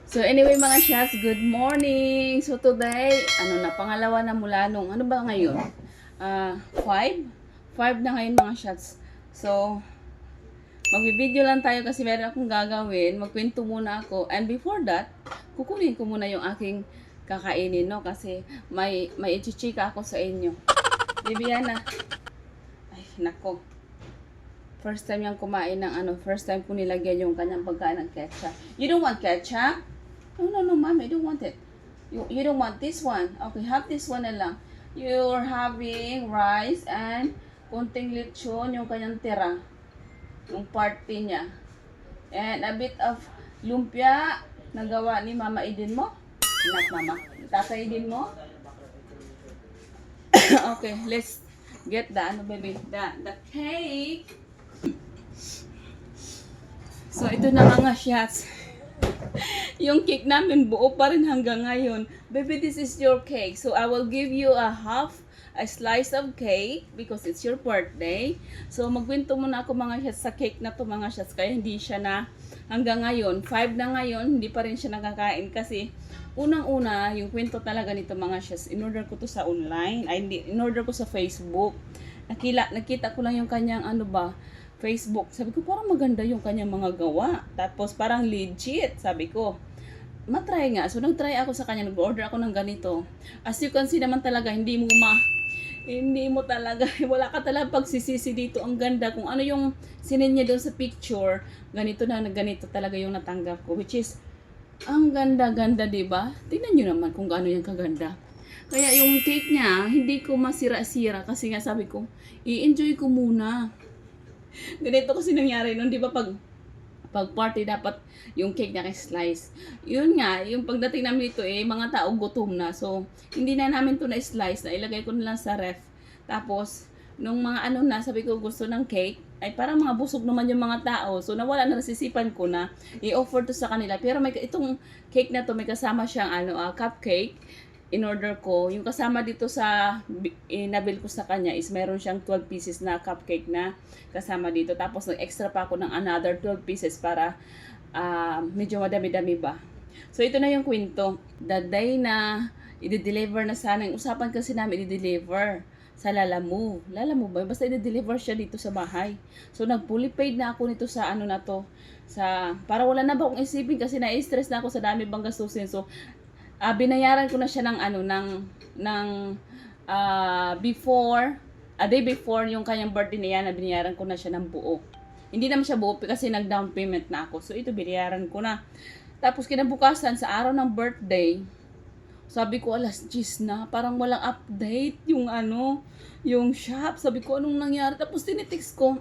So anyway mga shots, good morning! So today, pangalawa na mula nung, ano ba ngayon? 5? 5 na ngayon mga shots. So, magbibideo lang tayo kasi meron akong gagawin. Magkwento muna ako. And before that, kukunin ko muna yung aking kakainin, no? Kasi may ichichika ako sa inyo. Bibiana. Ay, nako. First time yung kumain ng first time ko nilagyan yung kanyang pagkain ng ketchup. You don't want ketchup? No, mom, I don't want it. You don't want this one. Okay, have this one na lang. You're having rice and konting lechon, yung kanyang tira. Yung party niya. And a bit of lumpia na gawa ni Mama Eden mo. Not Mama. Tata Eden mo. Okay, let's get the, the cake. So, ito na mga shots. Yung cake namin buo pa rin hanggang ngayon. Baby, this is your cake. So, I will give you a slice of cake because it's your birthday. So, magkwento muna ako mga shots sa cake na to mga shots. Kaya hindi siya na hanggang ngayon. 5 na ngayon, hindi pa rin siya nakakain kasi unang-una, yung kwento talaga nito mga shots. In-order ko to sa online. In-order ko sa Facebook. Nakita ko lang yung kanyang Facebook. Sabi ko, parang maganda yung kanyang mga gawa. Tapos, parang legit. Sabi ko, matry nga. So, nag-try ako sa kanya. Nag-order ako ng ganito. As you can see naman talaga, hindi mo talaga, wala ka talaga pagsisisi dito. Ang ganda. Kung ano yung sinin niya doon sa picture, ganito talaga yung natanggap ko. Which is, ang ganda-ganda, diba? Tingnan nyo naman kung gaano yung kaganda. Kaya yung cake niya, hindi ko masira-sira. Kasi nga sabi ko, i-enjoy ko muna. Ganito kasi nangyari nun, di ba pag party dapat yung cake na slice. Yun nga, yung pagdating namin dito mga tao gutom na. So, hindi na namin to na slice, na ilagay ko na lang sa ref. Tapos, nung mga sabi ko gusto ng cake, ay parang mga busog naman yung mga tao. So, nawala na nasisipan ko na i-offer to sa kanila. Pero itong cake na to, may kasama siyang cupcake. In-order ko, yung kasama dito sa nabil ko sa kanya is meron siyang 12 pieces na cupcake na kasama dito. Tapos nag-extra pa ako ng another 12 pieces para medyo madami-dami ba. So ito na yung kwento. The day na i-deliver na sana, yung usapan kasi namin i-deliver sa Lalamove. Lalamove ba? Basta i-deliver siya dito sa bahay. So nag-fully paid na ako nito sa na to. Para wala na ba akong isipin kasi na-stress na ako sa dami bang gastusin. So binayaran ko na siya ng a day before yung kanyang birthday niya na binayaran ko na siya ng buo. Hindi naman siya buo kasi nag-down payment na ako. So ito binayaran ko na. Tapos kinabukasan sa araw ng birthday, sabi ko alas 10 na, parang walang update yung shop. Sabi ko anong nangyari? Tapos tinitext ko,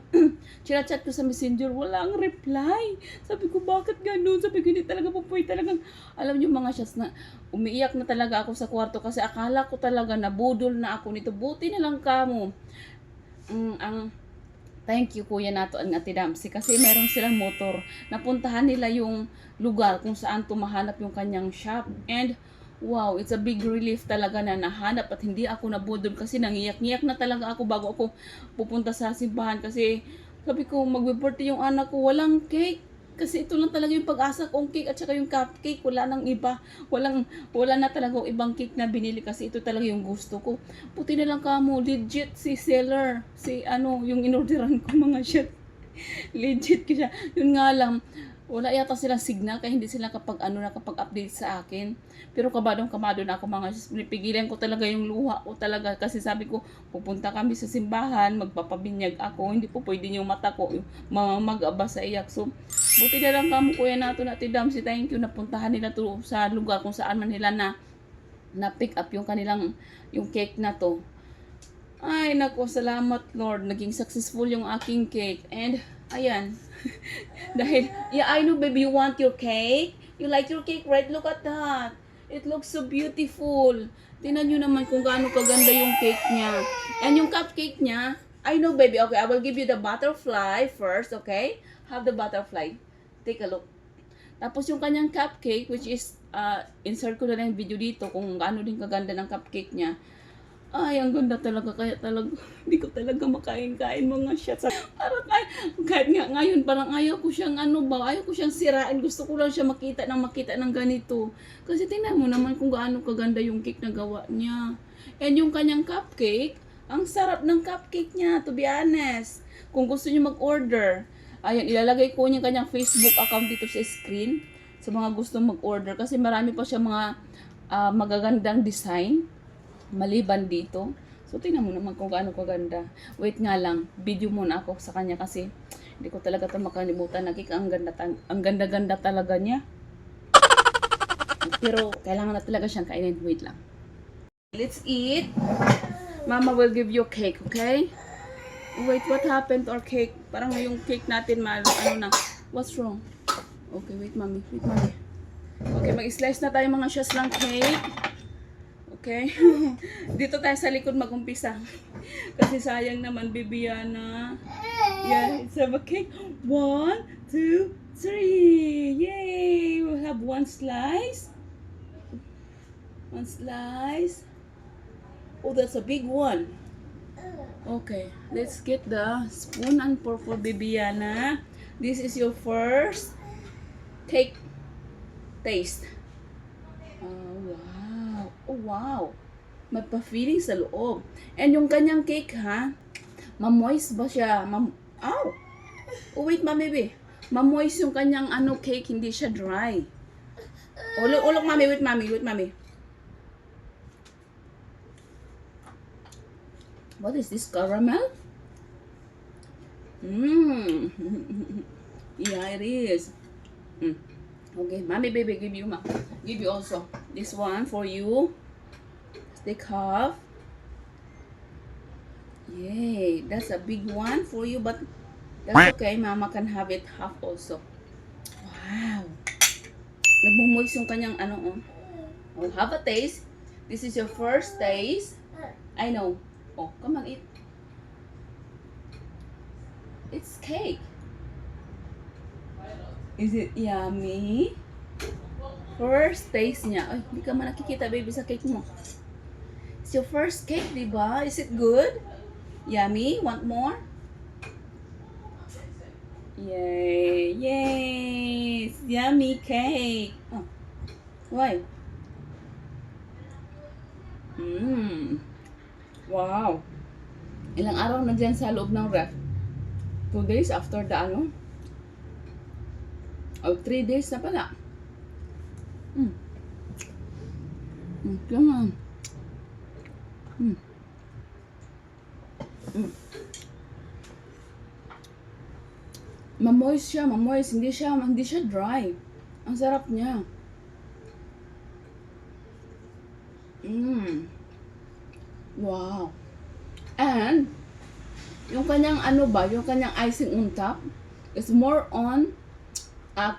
chat ko sa messenger, walang reply. Sabi ko bakit ganun? Sabi ko hindi talaga po talagang, alam niyo mga shots na umiiyak na talaga ako sa kwarto kasi akala ko talaga nabudol na ako nito. Buti na lang kamo. Thank you Kuya Nato ang Ate Damsi kasi meron silang motor. Napuntahan nila yung lugar kung saan tumahanap yung kanyang shop. And wow, it's a big relief talaga na nahanap at hindi ako nabudol kasi nangiyak-ngiyak na talaga ako bago ako pupunta sa simbahan kasi sabi ko magbe-birthday yung anak ko, walang cake. Kasi ito lang talaga yung pag-asa kong cake at saka yung cupcake, wala nang iba. Wala na talaga yung ibang cake na binili kasi ito talaga yung gusto ko. Puti na lang kamo, legit si seller, yung inorderan ko mga shit. Legit ko siya. Yun nga lang, wala yata silang signal kaya hindi sila nakapag-update sa akin. Pero kabado na ako mga sis. Pinipigilan ko talaga yung luha ko talaga kasi sabi ko pupunta kami sa simbahan, magpapabinyag ako, hindi po pwede yung mata ko mag-aba sa iyak. So buti na lang kamo Kuya Nato na Ate Damsi, thank you, napuntahan nila to sa lugar kung saan man nila na pick up yung yung cake na to. Ay nako, salamat Lord, naging successful yung aking cake. And ayan. Dahil, yeah, I know baby, you want your cake? You like your cake, right? Look at that. It looks so beautiful. Tingnan nyo naman kung gaano kaganda yung cake niya. And yung cupcake niya, I know baby, okay, I will give you the butterfly first, okay? Have the butterfly. Take a look. Tapos yung kanyang cupcake, which is, insert ko na lang yung video dito kung gaano din kaganda ng cupcake niya. Ay, ang ganda talaga. Kaya talaga, hindi ko talaga makain-kain mga shots. Parang Kahit nga ngayon, parang ayaw ko siyang ayaw ko siyang sirain. Gusto ko lang siya makita ng ganito. Kasi tingnan mo naman kung gaano kaganda yung cake na gawa niya. And yung kanyang cupcake, ang sarap ng cupcake niya, to be honest. Kung gusto niyo mag-order, ayan, ilalagay ko yung kanyang Facebook account dito sa screen sa mga gustong mag-order. Kasi marami pa siya mga magagandang design maliban dito. So, tingnan mo naman kung gaano kaganda. Wait nga lang, video muna ako sa kanya kasi hindi ko talaga ito makalimutan. Ang ganda-ganda talaga niya. Pero, kailangan na talaga siyang kainin. Wait lang. Let's eat. Mama will give you cake, okay? Wait, what happened to our cake? Parang yung cake natin, na. What's wrong? Okay, wait, mommy. Okay, mag-slice na tayo mga shots ng cake. Okay? Dito tayo sa likod mag-umpisa. Kasi sayang naman, Bibiana. Yeah, let's have a cake. 1, 2, 3. Yay! We'll have one slice. One slice. Oh, that's a big one. Okay, let's get the spoon and fork for Bibiana. This is your first cake taste. Wow. Oh, wow. May pa-feeling sa loob. And yung kanyang cake, ha? Ma-moist ba siya? Ow! Oh, wait, mami, baby. Ma-moist yung kanyang cake, hindi siya dry. Oh, look, mami. Wait, mami. What is this, caramel? Yeah, it is. Okay, mommy, baby, give you also this one for you. Take half. Yay, that's a big one for you, but that's okay. Mama can have it half also. Wow. Nagmumoist yung kanyang Oh, have a taste. This is your first taste. I know. Oh, come on, eat. It's cake. Is it yummy? First taste niya. Ay, hindi ka man nakikita, baby, sa cake mo. It's your first cake, diba? Is it good? Yummy? Want more? Yay! Yay! It's yummy cake. Oh. Why? Wow! Ilang araw na dyan sa loob ng ref? 2 days after the O 3 days na pala. Come on. Ma-moist siya, hindi siya dry. Ang sarap niya. Wow. And yung kanyang yung kanyang icing on top is more on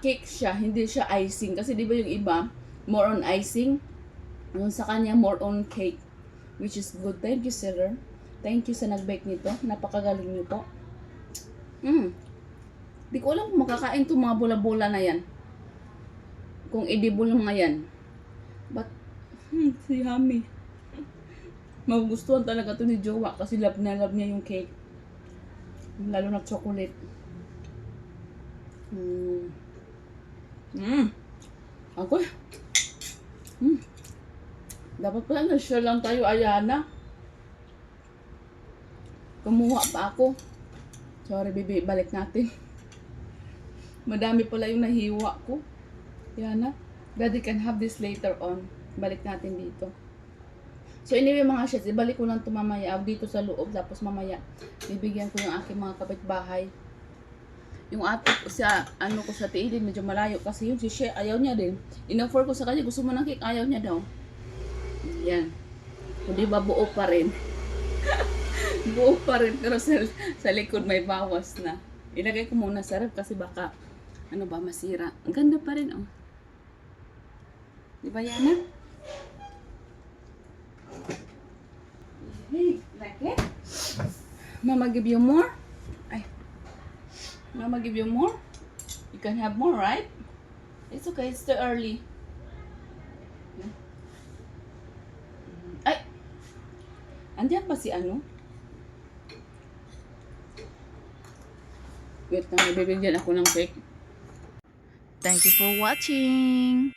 cake siya, hindi siya icing. Kasi di ba yung iba, more on icing. Yung sa kanya, more on cake. Which is good. Thank you, sir. Thank you sa nag-bake nito. Napakagaling niyo po. Di ko alam kung makakain itong mga bola-bola na yan. Kung edible mga yan. But, si Hami. Magugustuhan talaga to ni Jowa kasi love niya yung cake. Lalo na chocolate. Ako dapat pala na-share lang tayo, Ayana. Kumuha pa ako. Sorry, baby. Balik natin. Madami pala yung nahiwa ko. Ayana. Daddy can have this later on. Balik natin dito. So, anyway mga shits, ibalik ko lang ito mamaya dito sa loob. Tapos mamaya, bibigyan ko yung aking mga kapitbahay. Yung ate ko sa, ko sa tiilin, medyo malayo. Kasi yun, si Shea, ayaw niya din. In-offer ko sa kanya, gusto mo ng cake, ayaw niya daw. Yan. Hindi ba buo pa rin? Buo pa rin, pero sa likod may bawas na. Ilagay ko muna sa ref kasi baka, masira. Ang ganda pa rin, oh. Di ba, Yana? Hey, like it? Mama give you more? Mama give you more? You can have more, right? It's okay, it's too early. Ay! Andiyan pa si Wait lang, bibigyan ako ng cake. Thank you for watching.